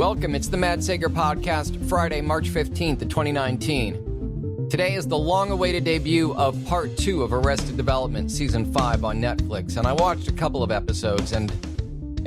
Welcome, it's the Matt Sager Podcast, Friday, March 15th of 2019. Today is the long-awaited debut of Part 2 of Arrested Development Season 5 on Netflix, and I watched a couple of episodes, and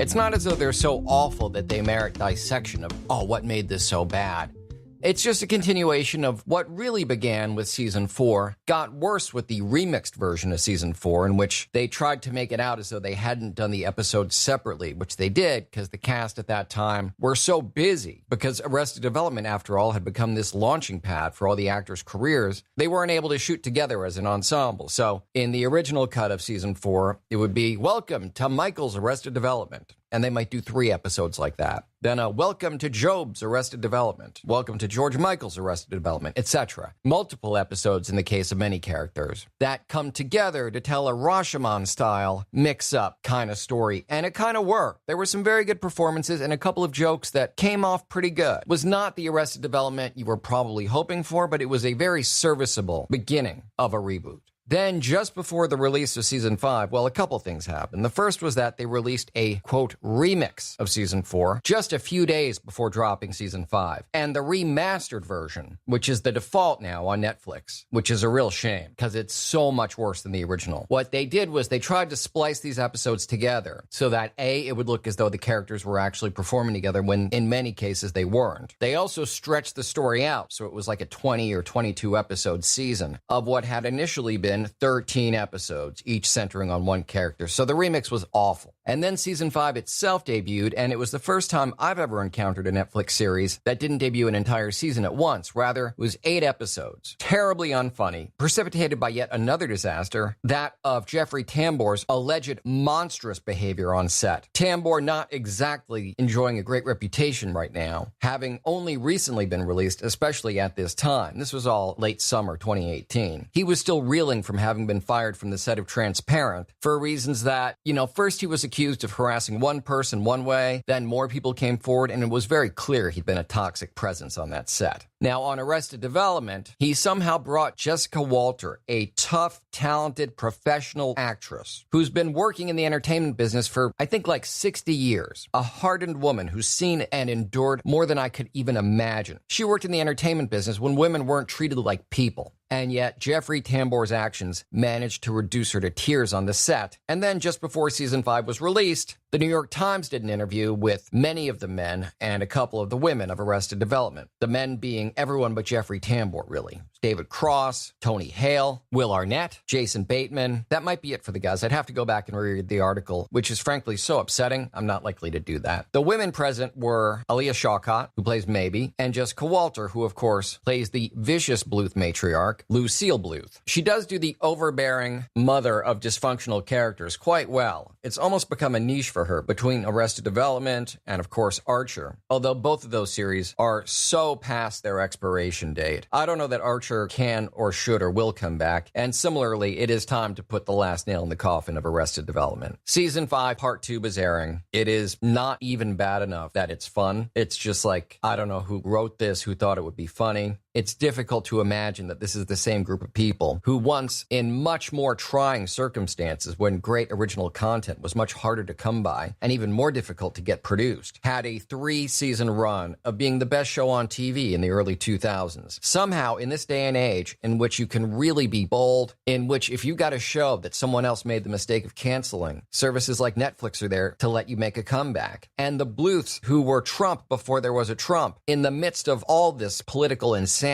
it's not as though they're so awful that they merit dissection of, what made this so bad? It's just a continuation of what really began with Season 4, got worse with the remixed version of Season 4, in which they tried to make it out as though they hadn't done the episodes separately, which they did because the cast at that time were so busy. Because Arrested Development, after all, had become this launching pad for all the actors' careers, they weren't able to shoot together as an ensemble. So, in the original cut of Season 4, it would be, welcome to Michael's Arrested Development. And they might do 3 episodes like that. Then welcome to Job's Arrested Development. Welcome to George Michael's Arrested Development, etc. Multiple episodes in the case of many characters that come together to tell a Rashomon-style mix-up kind of story. And it kind of worked. There were some very good performances and a couple of jokes that came off pretty good. It was not the Arrested Development you were probably hoping for, but it was a very serviceable beginning of a reboot. Then, just before the release of Season 5, a couple things happened. The first was that they released a, quote, remix of Season 4 just a few days before dropping Season 5. And the remastered version, which is the default now on Netflix, which is a real shame because it's so much worse than the original. What they did was they tried to splice these episodes together so that, A, it would look as though the characters were actually performing together when, in many cases, they weren't. They also stretched the story out, so it was like a 20 or 22 episode season of what had initially been 13 episodes, each centering on one character. So the remix was awful. And then Season 5 itself debuted, and it was the first time I've ever encountered a Netflix series that didn't debut an entire season at once. Rather, it was 8 episodes. Terribly unfunny, precipitated by yet another disaster, that of Jeffrey Tambor's alleged monstrous behavior on set. Tambor not exactly enjoying a great reputation right now, having only recently been released, especially at this time. This was all late summer 2018. He was still reeling from having been fired from the set of Transparent for reasons that, first he was accused of harassing one person one way, then more people came forward, and it was very clear he'd been a toxic presence on that set. Now, on Arrested Development, he somehow brought Jessica Walter, a tough, talented, professional actress who's been working in the entertainment business for, I think, like 60 years. A hardened woman who's seen and endured more than I could even imagine. She worked in the entertainment business when women weren't treated like people. And yet, Jeffrey Tambor's actions managed to reduce her to tears on the set. And then, just before Season 5 was released, the New York Times did an interview with many of the men and a couple of the women of Arrested Development. The men being everyone but Jeffrey Tambor, really. David Cross, Tony Hale, Will Arnett, Jason Bateman. That might be it for the guys. I'd have to go back and reread the article, which is frankly so upsetting, I'm not likely to do that. The women present were Aaliyah Shawkat, who plays Maybe, and Jessica Walter, who, of course, plays the vicious Bluth matriarch, Lucille Bluth. She does do the overbearing mother of dysfunctional characters quite well. It's almost become a niche for her between Arrested Development and, of course, Archer, although both of those series are so past their expiration date. I don't know that Archer can or should or will come back, and similarly, it is time to put the last nail in the coffin of Arrested Development. Season 5, Part 2 is airing. It is not even bad enough that it's fun. It's just like, I don't know who wrote this, who thought it would be funny. It's difficult to imagine that this is the same group of people who once, in much more trying circumstances when great original content was much harder to come by and even more difficult to get produced, had a 3-season run of being the best show on TV in the early 2000s. Somehow, in this day and age, in which you can really be bold, in which if you got a show that someone else made the mistake of canceling, services like Netflix are there to let you make a comeback. And the Bluths, who were Trump before there was a Trump, in the midst of all this political insanity,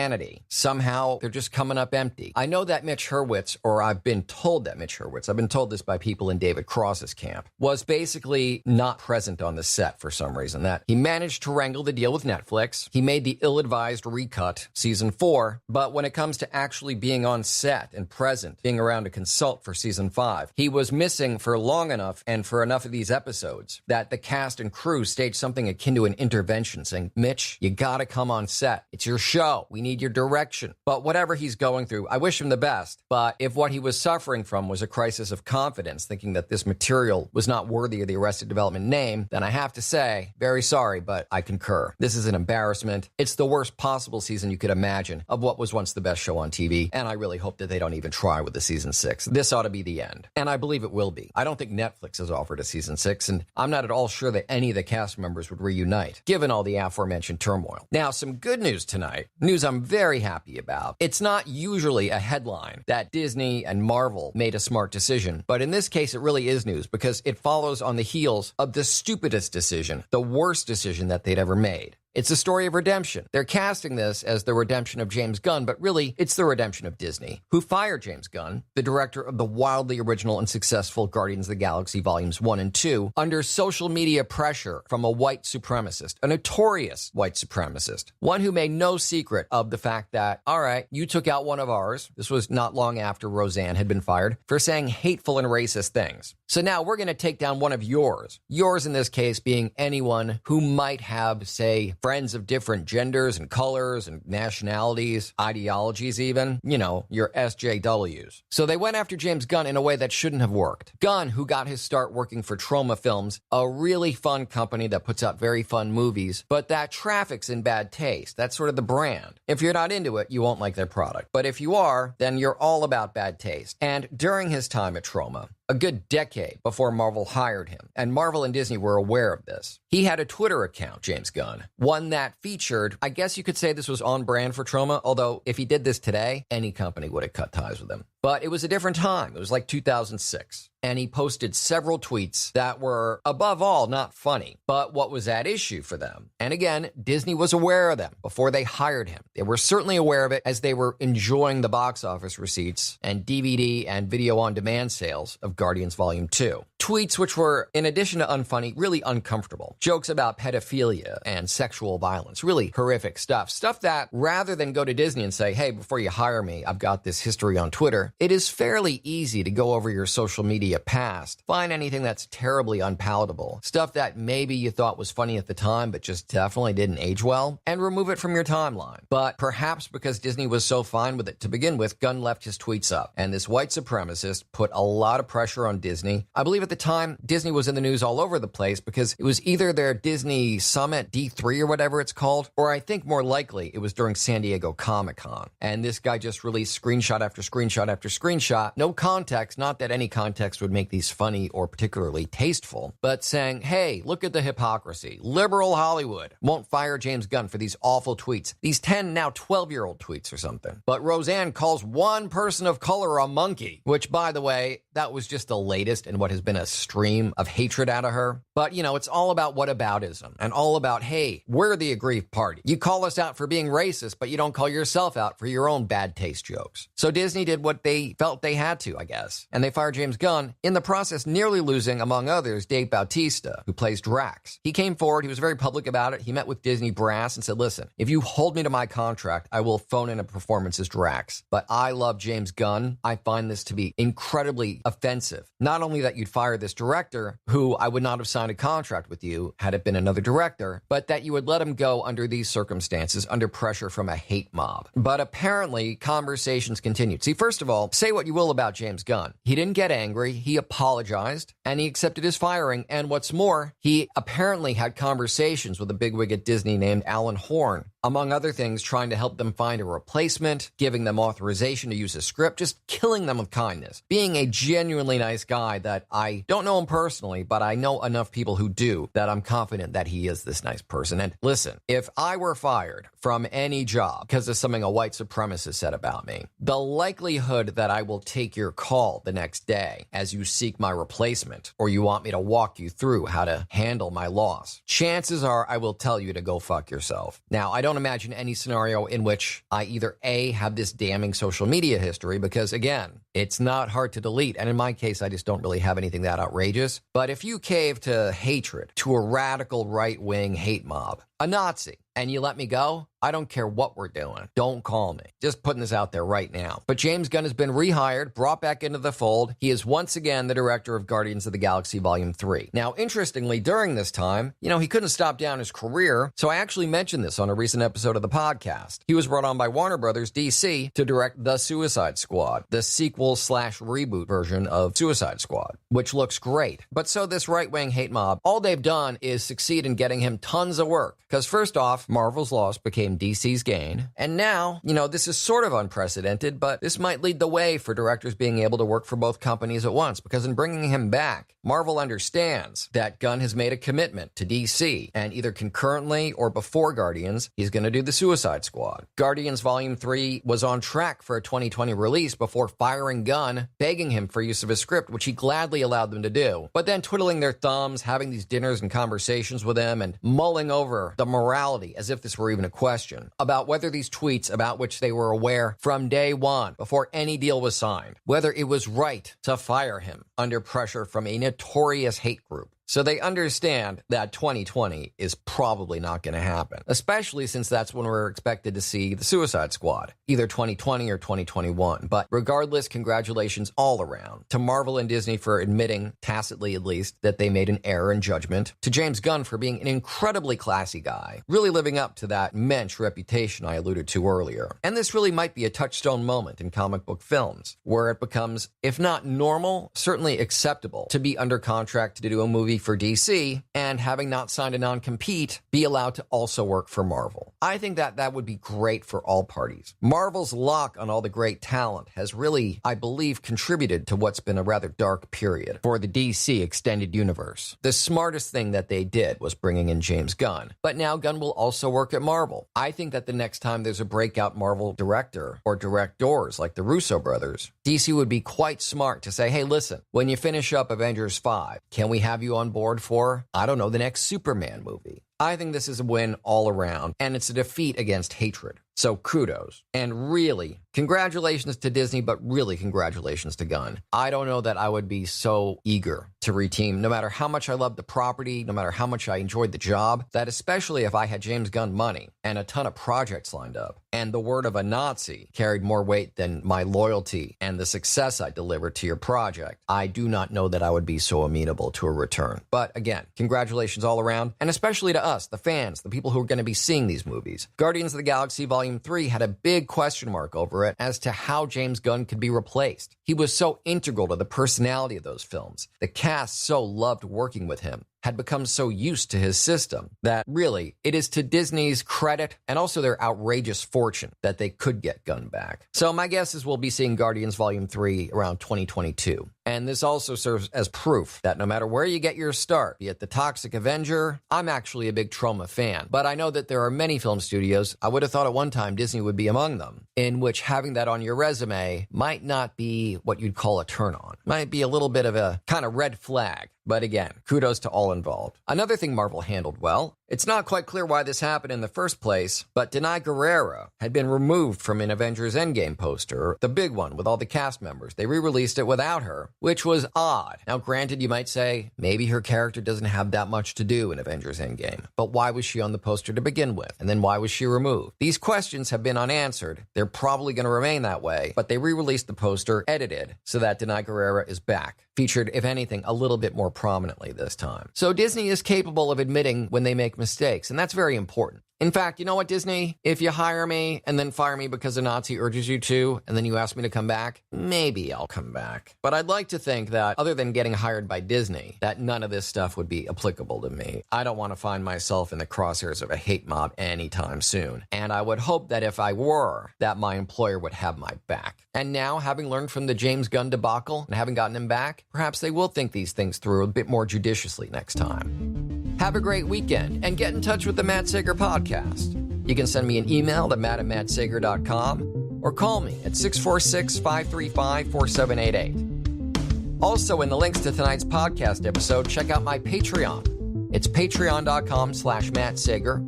somehow they're just coming up empty. I know that Mitch Hurwitz, or I've been told that Mitch Hurwitz, I've been told this by people in David Cross's camp, was basically not present on the set for some reason. That he managed to wrangle the deal with Netflix. He made the ill-advised recut, Season 4, but when it comes to actually being on set and present, being around to consult for Season 5, he was missing for long enough and for enough of these episodes that the cast and crew staged something akin to an intervention saying, Mitch, you gotta come on set. It's your show. We need your direction. But whatever he's he's going through, I wish him the best. But if what he was suffering from was a crisis of confidence, thinking that this material was not worthy of the Arrested Development name, then I have to say, very sorry, but I concur. This is an embarrassment. It's the worst possible season you could imagine of what was once the best show on TV, and I really hope that they don't even try with the season 6. This ought to be the end, and I believe it will be. I don't think Netflix has offered a season 6, and I'm not at all sure that any of the cast members would reunite, given all the aforementioned turmoil. Now, some good news tonight, news I'm very happy about. It's not usually a headline that Disney and Marvel made a smart decision, but in this case, it really is news because it follows on the heels of the stupidest decision, the worst decision that they'd ever made. It's a story of redemption. They're casting this as the redemption of James Gunn, but really, it's the redemption of Disney, who fired James Gunn, the director of the wildly original and successful Guardians of the Galaxy Volumes 1 and 2, under social media pressure from a white supremacist, a notorious white supremacist, one who made no secret of the fact that, all right, you took out one of ours. This was not long after Roseanne had been fired for saying hateful and racist things. So now we're going to take down one of yours. Yours in this case being anyone who might have, say, friends of different genders and colors and nationalities, ideologies even, you know, your SJWs. So they went after James Gunn in a way that shouldn't have worked. Gunn, who got his start working for Troma Films, a really fun company that puts out very fun movies, but that traffics in bad taste. That's sort of the brand. If you're not into it, you won't like their product. But if you are, then you're all about bad taste. And during his time at Troma, a good decade before Marvel hired him, and Marvel and Disney were aware of this, he had a Twitter account, James Gunn, one that featured, I guess you could say this was on brand for Troma, although if he did this today, any company would have cut ties with him. But it was a different time. It was like 2006. And he posted several tweets that were, above all, not funny, but what was at issue for them. And again, Disney was aware of them before they hired him. They were certainly aware of it as they were enjoying the box office receipts and DVD and video on demand sales of Guardians Volume 2. Tweets which were, in addition to unfunny, really uncomfortable. Jokes about pedophilia and sexual violence. Really horrific stuff. Stuff that, rather than go to Disney and say, hey, before you hire me, I've got this history on Twitter, it is fairly easy to go over your social media past, find anything that's terribly unpalatable, stuff that maybe you thought was funny at the time but just definitely didn't age well, and remove it from your timeline. But perhaps because Disney was so fine with it to begin with, Gunn left his tweets up, and this white supremacist put a lot of pressure on Disney. I believe at the time, Disney was in the news all over the place because it was either their Disney Summit D3 or whatever it's called, or I think more likely it was during San Diego Comic-Con. And this guy just released screenshot after screenshot after screenshot, no context, not that any context would make these funny or particularly tasteful, but saying, hey, look at the hypocrisy. Liberal Hollywood won't fire James Gunn for these awful tweets. These 10, now 12-year-old tweets or something. But Roseanne calls one person of color a monkey, which, by the way, that was just the latest in what has been a stream of hatred out of her. But, you know, it's all about whataboutism and all about, hey, we're the aggrieved party. You call us out for being racist, but you don't call yourself out for your own bad taste jokes. So Disney did what they felt they had to, I guess. And they fired James Gunn, in the process nearly losing, among others, Dave Bautista, who plays Drax. He came forward. He was very public about it. He met with Disney brass and said, listen, if you hold me to my contract, I will phone in a performance as Drax. But I love James Gunn. I find this to be incredibly offensive. Not only that you'd fire this director, who I would not have signed a contract with you had it been another director, but that you would let him go under these circumstances, under pressure from a hate mob. But apparently, conversations continued. See, first of all, say what you will about James Gunn. He didn't get angry. He apologized, and he accepted his firing. And what's more, he apparently had conversations with a bigwig at Disney named Alan Horn, among other things, trying to help them find a replacement, giving them authorization to use his script, just killing them with kindness. Being a genuinely nice guy that I don't know him personally, but I know enough people who do, that I'm confident that he is this nice person. And listen, if I were fired from any job because of something a white supremacist said about me, the likelihood that I will take your call the next day as you seek my replacement, or you want me to walk you through how to handle my loss, chances are I will tell you to go fuck yourself. Now, I don't imagine any scenario in which I either A, have this damning social media history, because again, it's not hard to delete. And in my case, I just don't really have anything that outrageous. But if you cave to hatred, to a radical right-wing hate mob, a Nazi, and you let me go, I don't care what we're doing. Don't call me. Just putting this out there right now. But James Gunn has been rehired, brought back into the fold. He is once again the director of Guardians of the Galaxy Volume 3. Now, interestingly, during this time, he couldn't stop down his career, so I actually mentioned this on a recent episode of the podcast. He was brought on by Warner Brothers DC to direct The Suicide Squad, the sequel/reboot version of Suicide Squad, which looks great. But so this right-wing hate mob, all they've done is succeed in getting him tons of work. Because first off, Marvel's loss became DC's gain. And now, this is sort of unprecedented, but this might lead the way for directors being able to work for both companies at once. Because in bringing him back, Marvel understands that Gunn has made a commitment to DC, and either concurrently or before Guardians, he's going to do the Suicide Squad. Guardians Volume 3 was on track for a 2020 release before firing Gunn, begging him for use of his script, which he gladly allowed them to do. But then twiddling their thumbs, having these dinners and conversations with him, and mulling over the morality, as if this were even a question, about whether these tweets about which they were aware from day one, before any deal was signed, whether it was right to fire him under pressure from a notorious hate group. So they understand that 2020 is probably not going to happen, especially since that's when we're expected to see the Suicide Squad, either 2020 or 2021. But regardless, congratulations all around to Marvel and Disney for admitting, tacitly at least, that they made an error in judgment, to James Gunn for being an incredibly classy guy, really living up to that mensch reputation I alluded to earlier. And this really might be a touchstone moment in comic book films, where it becomes, if not normal, certainly acceptable to be under contract to do a movie for DC, and having not signed a non-compete, be allowed to also work for Marvel. I think that would be great for all parties. Marvel's lock on all the great talent has really, I believe, contributed to what's been a rather dark period for the DC extended universe. The smartest thing that they did was bringing in James Gunn, but now Gunn will also work at Marvel. I think that the next time there's a breakout Marvel director or directors like the Russo brothers, DC would be quite smart to say, hey, listen, when you finish up Avengers 5, can we have you on board for, the next Superman movie? I think this is a win all around, and it's a defeat against hatred. So kudos. And really, congratulations to Disney, but really congratulations to Gunn. I don't know that I would be so eager to reteam, no matter how much I love the property, no matter how much I enjoyed the job, that especially if I had James Gunn money and a ton of projects lined up, and the word of a Nazi carried more weight than my loyalty and the success I delivered to your project, I do not know that I would be so amenable to a return. But again, congratulations all around, and especially to us, the fans, the people who are going to be seeing these movies. Guardians of the Galaxy Volume 3 had a big question mark over it as to how James Gunn could be replaced. He was so integral to the personality of those films. The cast so loved working with him, had become so used to his system, that really, it is to Disney's credit and also their outrageous fortune that they could get Gunn back. So my guess is we'll be seeing Guardians Volume 3 around 2022. And this also serves as proof that no matter where you get your start, be it the Toxic Avenger, I'm actually a big Troma fan, but I know that there are many film studios, I would have thought at one time Disney would be among them, in which having that on your resume might not be what you'd call a turn-on. Might be a little bit of a kind of red flag. But again, kudos to all involved. Another thing Marvel handled well, it's not quite clear why this happened in the first place, but Danai Gurira had been removed from an Avengers Endgame poster, the big one with all the cast members. They re-released it without her, which was odd. Now granted, you might say, maybe her character doesn't have that much to do in Avengers Endgame, but why was she on the poster to begin with? And then why was she removed? These questions have been unanswered. They're probably going to remain that way, but they re-released the poster, edited, so that Danai Gurira is back. Featured, if anything, a little bit more prominently this time. So Disney is capable of admitting when they make mistakes, and that's very important. In fact, you know what, Disney? If you hire me and then fire me because a Nazi urges you to, and then you ask me to come back, maybe I'll come back. But I'd like to think that, other than getting hired by Disney, that none of this stuff would be applicable to me. I don't want to find myself in the crosshairs of a hate mob anytime soon. And I would hope that if I were, that my employer would have my back. And now, having learned from the James Gunn debacle and having gotten him back, perhaps they will think these things through a bit more judiciously next time. Have a great weekend, and get in touch with the Matt Sager Podcast. You can send me an email to matt@mattsager.com or call me at 646-535-4788. Also, in the links to tonight's podcast episode, check out my Patreon. It's patreon.com/Matt Sager,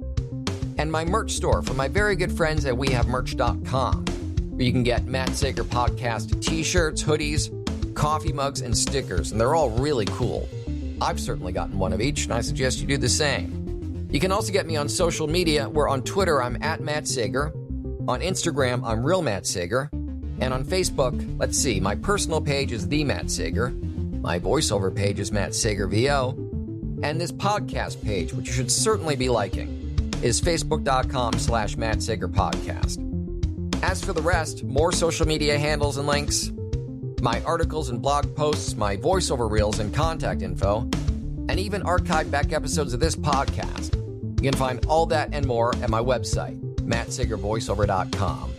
and my merch store from my very good friends at wehavemerch.com, where you can get Matt Sager Podcast t-shirts, hoodies, coffee mugs, and stickers, and they're all really cool. I've certainly gotten one of each, and I suggest you do the same. You can also get me on social media, where on Twitter I'm at Matt Sager, on Instagram I'm Real Matt Sager, and on Facebook, let's see, my personal page is The Matt Sager, my voiceover page is Matt Sager VO, and this podcast page, which you should certainly be liking, is facebook.com/Matt Sager Podcast. As for the rest, more social media handles and links, my articles and blog posts, my voiceover reels and contact info, and even archive back episodes of this podcast. You can find all that and more at my website, mattsagervoiceover.com.